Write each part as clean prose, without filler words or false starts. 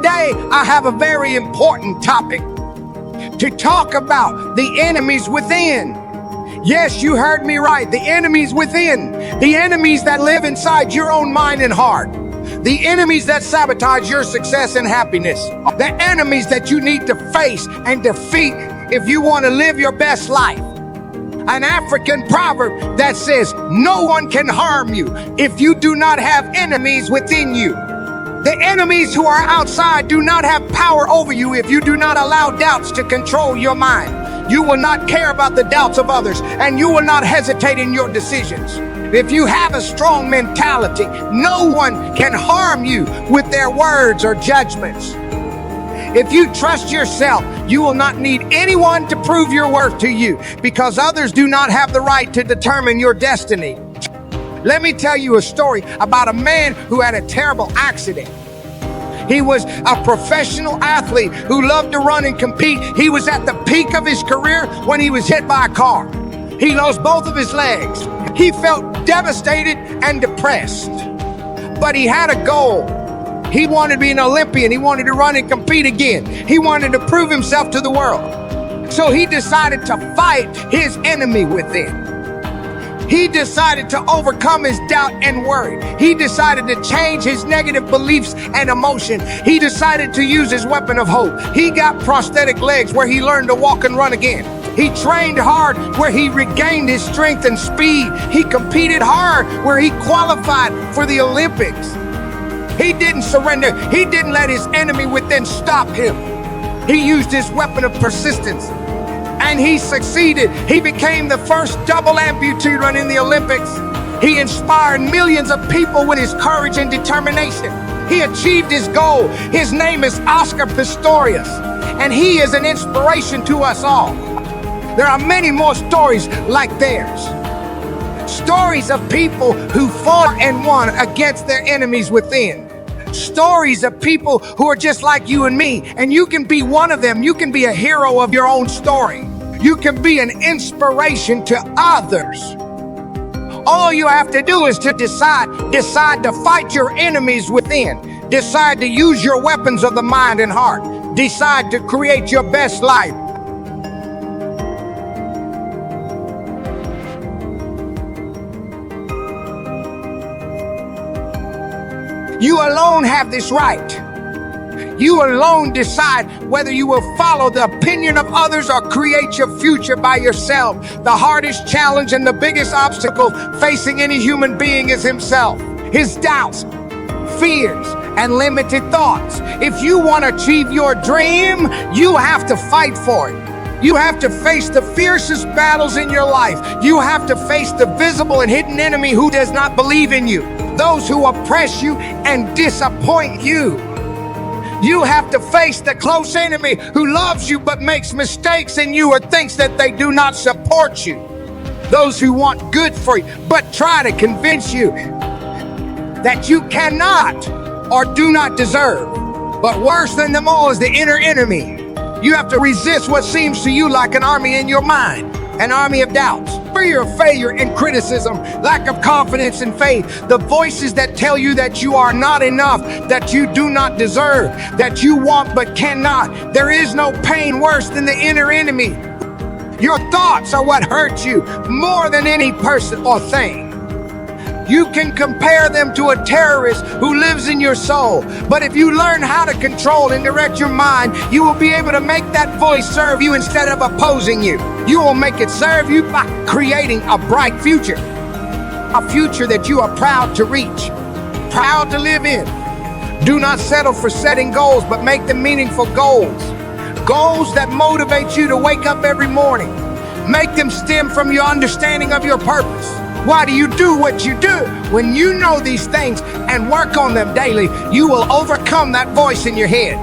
today I have a very important topic to talk about: the enemies within. Yes, you heard me right. The enemies within. The enemies that live inside your own mind and heart. The enemies that sabotage your success and happiness. The enemies that you need to face and defeat if you want to live your best life. An African proverb that says, no one can harm you if you do not have enemies within you. The enemies who are outside do not have power over you if you do not allow doubts to control your mind. You will not care about the doubts of others, and you will not hesitate in your decisions. If you have a strong mentality, no one can harm you with their words or judgments. If you trust yourself, you will not need anyone to prove your worth to you, because others do not have the right to determine your destiny. Let me tell you a story about a man who had a terrible accident. He was a professional athlete who loved to run and compete. He was at the peak of his career when he was hit by a car. He lost both of his legs. He felt devastated and depressed. But he had a goal. He wanted to be an Olympian. He wanted to run and compete again. He wanted to prove himself to the world. So he decided to fight his enemy within. He decided to overcome his doubt and worry. He decided to change his negative beliefs and emotion. He decided to use his weapon of hope. He got prosthetic legs where he learned to walk and run again. He trained hard where he regained his strength and speed. He competed hard where he qualified for the Olympics. He didn't surrender. He didn't let his enemy within stop him. He used his weapon of persistence. And he succeeded. He became the first double amputee run in the Olympics. He inspired millions of people with his courage and determination. He achieved his goal. His name is Oscar Pistorius, and he is an inspiration to us all. There are many more stories like theirs. Stories of people who fought and won against their enemies within. Stories of people who are just like you and me, and you can be one of them. You can be a hero of your own story. You can be an inspiration to others. All you have to do is to decide to fight your enemies within. Decide to use your weapons of the mind and heart. Decide to create your best life. You alone have this right. You alone decide whether you will follow the opinion of others or create your future by yourself. The hardest challenge and the biggest obstacle facing any human being is himself, his doubts, fears, and limited thoughts. If you want to achieve your dream, you have to fight for it. You have to face the fiercest battles in your life. You have to face the visible and hidden enemy who does not believe in you. Those who oppress you and disappoint you. You have to face the close enemy who loves you but makes mistakes in you or thinks that they do not support you. Those who want good for you but try to convince you that you cannot or do not deserve. But worse than them all is the inner enemy. You have to resist what seems to you like an army in your mind, an army of doubts, fear of failure and criticism, lack of confidence and faith, the voices that tell you that you are not enough, that you do not deserve, that you want but cannot. There is no pain worse than the inner enemy. Your thoughts are what hurt you more than any person or thing. You can compare them to a terrorist who lives in your soul. But if you learn how to control and direct your mind, you will be able to make that voice serve you instead of opposing you. You will make it serve you by creating a bright future. A future that you are proud to reach, proud to live in. Do not settle for setting goals, but make them meaningful goals. Goals that motivate you to wake up every morning. Make them stem from your understanding of your purpose. Why do you do what you do? When you know these things and work on them daily, you will overcome that voice in your head.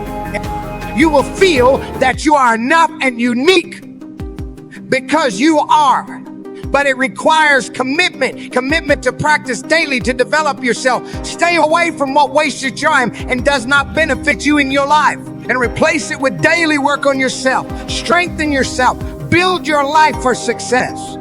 You will feel that you are enough and unique because you are. But it requires commitment to practice daily to develop yourself. Stay away from what wastes your time and does not benefit you in your life, and replace it with daily work on yourself. Strengthen yourself. Build your life for success.